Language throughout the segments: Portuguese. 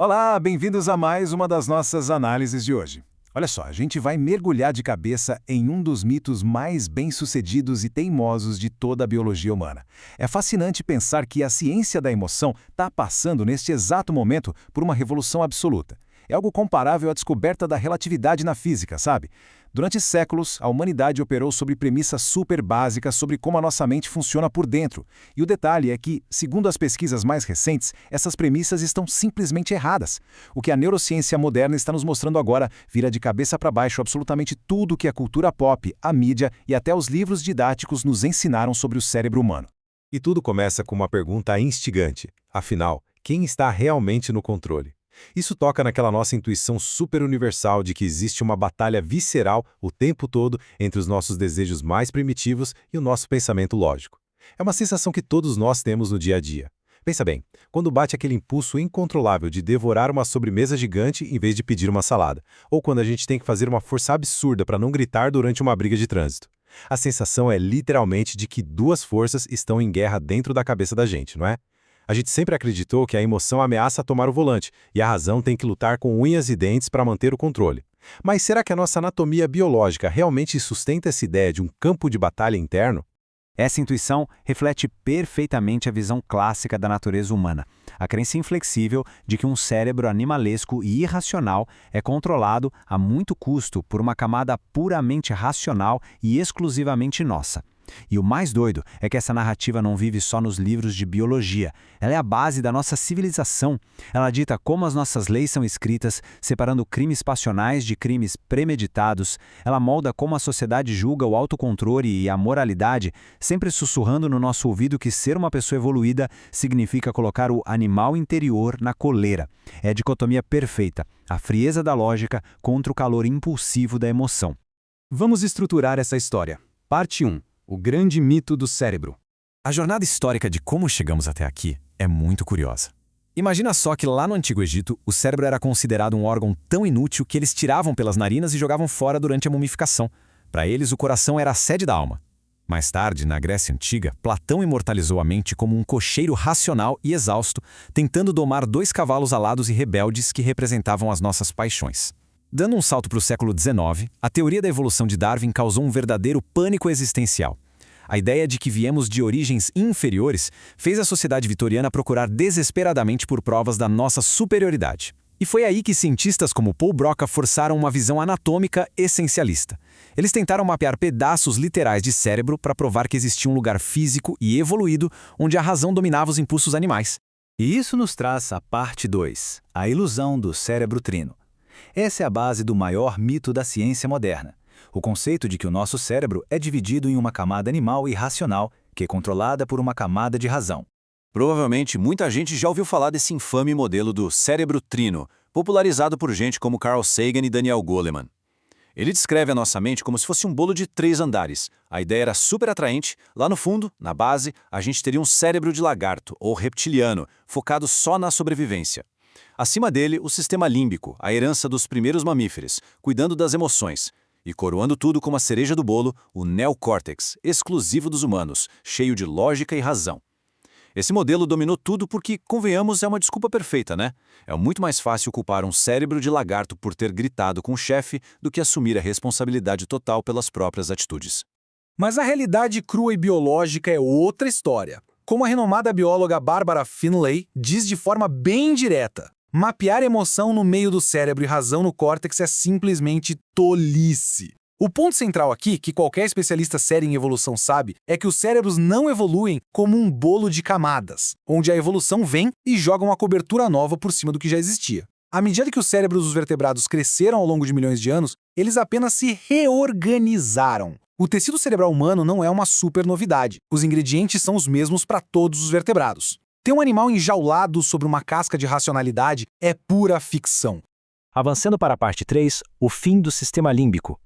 Olá, bem-vindos a mais uma das nossas análises de hoje. Olha só, a gente vai mergulhar de cabeça em um dos mitos mais bem-sucedidos e teimosos de toda a biologia humana. É fascinante pensar que a ciência da emoção está passando neste exato momento por uma revolução absoluta. É algo comparável à descoberta da relatividade na física, sabe? Durante séculos, a humanidade operou sobre premissas super básicas sobre como a nossa mente funciona por dentro. E o detalhe é que, segundo as pesquisas mais recentes, essas premissas estão simplesmente erradas. O que a neurociência moderna está nos mostrando agora vira de cabeça para baixo absolutamente tudo que a cultura pop, a mídia e até os livros didáticos nos ensinaram sobre o cérebro humano. E tudo começa com uma pergunta instigante. Afinal, quem está realmente no controle? Isso toca naquela nossa intuição super universal de que existe uma batalha visceral o tempo todo entre os nossos desejos mais primitivos e o nosso pensamento lógico. É uma sensação que todos nós temos no dia a dia. Pensa bem, quando bate aquele impulso incontrolável de devorar uma sobremesa gigante em vez de pedir uma salada, ou quando a gente tem que fazer uma força absurda para não gritar durante uma briga de trânsito. A sensação é literalmente de que duas forças estão em guerra dentro da cabeça da gente, não é? A gente sempre acreditou que a emoção ameaça tomar o volante e a razão tem que lutar com unhas e dentes para manter o controle. Mas será que a nossa anatomia biológica realmente sustenta essa ideia de um campo de batalha interno? Essa intuição reflete perfeitamente a visão clássica da natureza humana, a crença inflexível de que um cérebro animalesco e irracional é controlado a muito custo por uma camada puramente racional e exclusivamente nossa. E o mais doido é que essa narrativa não vive só nos livros de biologia. Ela é a base da nossa civilização. Ela dita como as nossas leis são escritas, separando crimes passionais de crimes premeditados. Ela molda como a sociedade julga o autocontrole e a moralidade, sempre sussurrando no nosso ouvido que ser uma pessoa evoluída significa colocar o animal interior na coleira. É a dicotomia perfeita, a frieza da lógica contra o calor impulsivo da emoção. Vamos estruturar essa história. Parte 1. O grande mito do cérebro. A jornada histórica de como chegamos até aqui é muito curiosa. Imagina só que lá no Antigo Egito, o cérebro era considerado um órgão tão inútil que eles tiravam pelas narinas e jogavam fora durante a mumificação. Para eles, o coração era a sede da alma. Mais tarde, na Grécia Antiga, Platão imortalizou a mente como um cocheiro racional e exausto, tentando domar dois cavalos alados e rebeldes que representavam as nossas paixões. Dando um salto para o século XIX, a teoria da evolução de Darwin causou um verdadeiro pânico existencial. A ideia de que viemos de origens inferiores fez a sociedade vitoriana procurar desesperadamente por provas da nossa superioridade. E foi aí que cientistas como Paul Broca forçaram uma visão anatômica essencialista. Eles tentaram mapear pedaços literais de cérebro para provar que existia um lugar físico e evoluído onde a razão dominava os impulsos animais. E isso nos traz a parte 2, a ilusão do cérebro trino. Essa é a base do maior mito da ciência moderna. O conceito de que o nosso cérebro é dividido em uma camada animal e racional, que é controlada por uma camada de razão. Provavelmente muita gente já ouviu falar desse infame modelo do cérebro trino, popularizado por gente como Carl Sagan e Daniel Goleman. Ele descreve a nossa mente como se fosse um bolo de 3 andares. A ideia era super atraente. Lá no fundo, na base, a gente teria um cérebro de lagarto, ou reptiliano, focado só na sobrevivência. Acima dele, o sistema límbico, a herança dos primeiros mamíferos, cuidando das emoções. E coroando tudo como a cereja do bolo, o neocórtex, exclusivo dos humanos, cheio de lógica e razão. Esse modelo dominou tudo porque, convenhamos, é uma desculpa perfeita, né? É muito mais fácil culpar um cérebro de lagarto por ter gritado com o chefe do que assumir a responsabilidade total pelas próprias atitudes. Mas a realidade crua e biológica é outra história. Como a renomada bióloga Barbara Finlay diz de forma bem direta, mapear emoção no meio do cérebro e razão no córtex é simplesmente tolice. O ponto central aqui, que qualquer especialista sério em evolução sabe, é que os cérebros não evoluem como um bolo de camadas, onde a evolução vem e joga uma cobertura nova por cima do que já existia. À medida que os cérebros dos vertebrados cresceram ao longo de milhões de anos, eles apenas se reorganizaram. O tecido cerebral humano não é uma super novidade. Os ingredientes são os mesmos para todos os vertebrados. Ter um animal enjaulado sobre uma casca de racionalidade é pura ficção. Avançando para a parte 3, o fim do sistema límbico.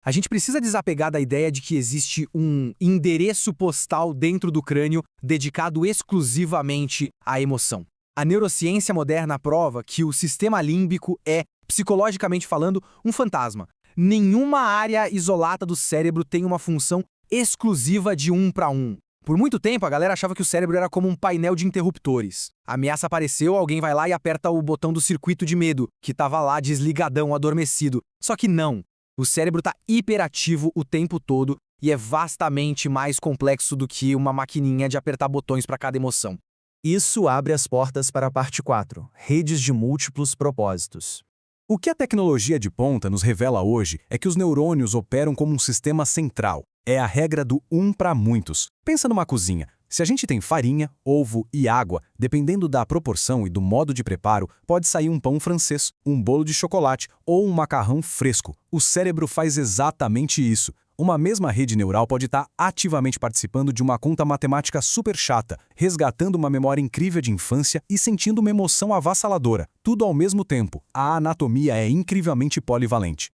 A gente precisa desapegar da ideia de que existe um endereço postal dentro do crânio dedicado exclusivamente à emoção. A neurociência moderna prova que o sistema límbico é, psicologicamente falando, um fantasma. Nenhuma área isolada do cérebro tem uma função exclusiva de 1 para 1. Por muito tempo, a galera achava que o cérebro era como um painel de interruptores. A ameaça apareceu, alguém vai lá e aperta o botão do circuito de medo, que estava lá desligadão, adormecido. Só que não. O cérebro está hiperativo o tempo todo e é vastamente mais complexo do que uma maquininha de apertar botões para cada emoção. Isso abre as portas para a parte 4, redes de múltiplos propósitos. O que a tecnologia de ponta nos revela hoje é que os neurônios operam como um sistema central. É a regra do um para muitos. Pensa numa cozinha. Se a gente tem farinha, ovo e água, dependendo da proporção e do modo de preparo, pode sair um pão francês, um bolo de chocolate ou um macarrão fresco. O cérebro faz exatamente isso. Uma mesma rede neural pode estar ativamente participando de uma conta matemática super chata, resgatando uma memória incrível de infância e sentindo uma emoção avassaladora. Tudo ao mesmo tempo. A anatomia é incrivelmente polivalente.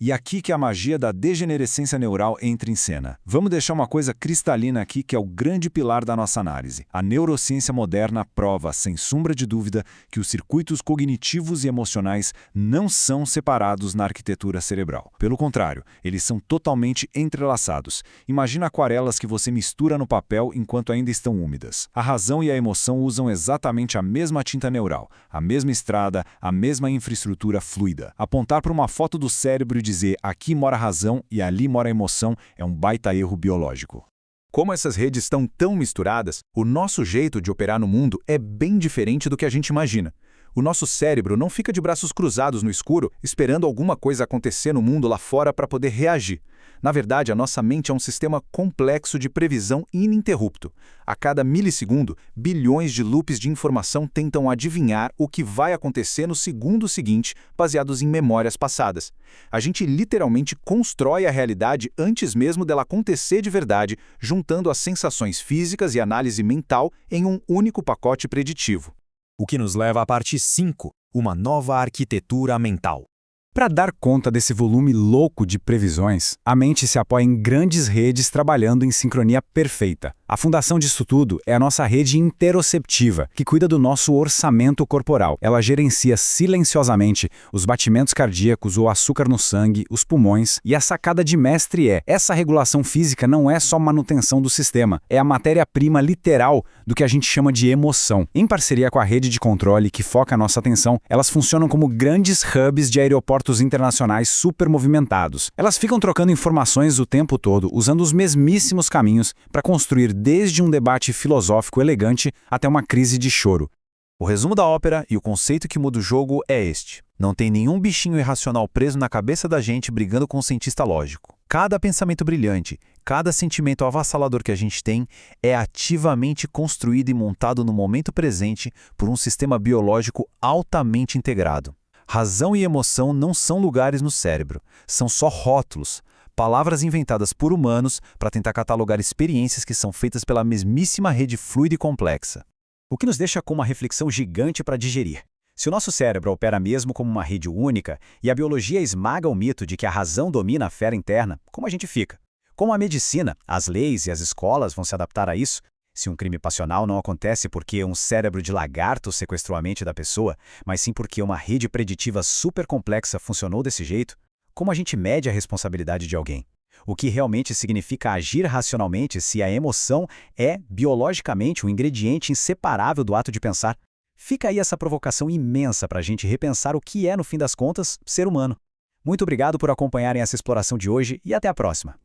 E aqui que a magia da degenerescência neural entra em cena. Vamos deixar uma coisa cristalina aqui que é o grande pilar da nossa análise. A neurociência moderna prova, sem sombra de dúvida, que os circuitos cognitivos e emocionais não são separados na arquitetura cerebral. Pelo contrário, eles são totalmente entrelaçados. Imagina aquarelas que você mistura no papel enquanto ainda estão úmidas. A razão e a emoção usam exatamente a mesma tinta neural, a mesma estrada, a mesma infraestrutura fluida. Apontar para uma foto do cérebro e dizer aqui mora a razão e ali mora a emoção é um baita erro biológico. Como essas redes estão tão misturadas, o nosso jeito de operar no mundo é bem diferente do que a gente imagina. O nosso cérebro não fica de braços cruzados no escuro, esperando alguma coisa acontecer no mundo lá fora para poder reagir. Na verdade, a nossa mente é um sistema complexo de previsão ininterrupto. A cada milissegundo, bilhões de loops de informação tentam adivinhar o que vai acontecer no segundo seguinte, baseados em memórias passadas. A gente literalmente constrói a realidade antes mesmo dela acontecer de verdade, juntando as sensações físicas e análise mental em um único pacote preditivo. O que nos leva à parte 5, uma nova arquitetura mental. Para dar conta desse volume louco de previsões, a mente se apoia em grandes redes trabalhando em sincronia perfeita. A fundação disso tudo é a nossa rede interoceptiva, que cuida do nosso orçamento corporal. Ela gerencia silenciosamente os batimentos cardíacos, o açúcar no sangue, os pulmões, e a sacada de mestre é: essa regulação física não é só manutenção do sistema, é a matéria-prima literal do que a gente chama de emoção. Em parceria com a rede de controle que foca a nossa atenção, elas funcionam como grandes hubs de aeroportos internacionais super movimentados. Elas ficam trocando informações o tempo todo, usando os mesmíssimos caminhos para construir desde um debate filosófico elegante até uma crise de choro. O resumo da ópera e o conceito que muda o jogo é este. Não tem nenhum bichinho irracional preso na cabeça da gente brigando com um cientista lógico. Cada pensamento brilhante, cada sentimento avassalador que a gente tem é ativamente construído e montado no momento presente por um sistema biológico altamente integrado. Razão e emoção não são lugares no cérebro, são só rótulos, palavras inventadas por humanos para tentar catalogar experiências que são feitas pela mesmíssima rede fluida e complexa. O que nos deixa com uma reflexão gigante para digerir. Se o nosso cérebro opera mesmo como uma rede única e a biologia esmaga o mito de que a razão domina a esfera interna, como a gente fica? Como a medicina, as leis e as escolas vão se adaptar a isso? Se um crime passional não acontece porque um cérebro de lagarto sequestrou a mente da pessoa, mas sim porque uma rede preditiva super complexa funcionou desse jeito, como a gente mede a responsabilidade de alguém? O que realmente significa agir racionalmente se a emoção é, biologicamente, um ingrediente inseparável do ato de pensar? Fica aí essa provocação imensa para a gente repensar o que é, no fim das contas, ser humano. Muito obrigado por acompanharem essa exploração de hoje e até a próxima.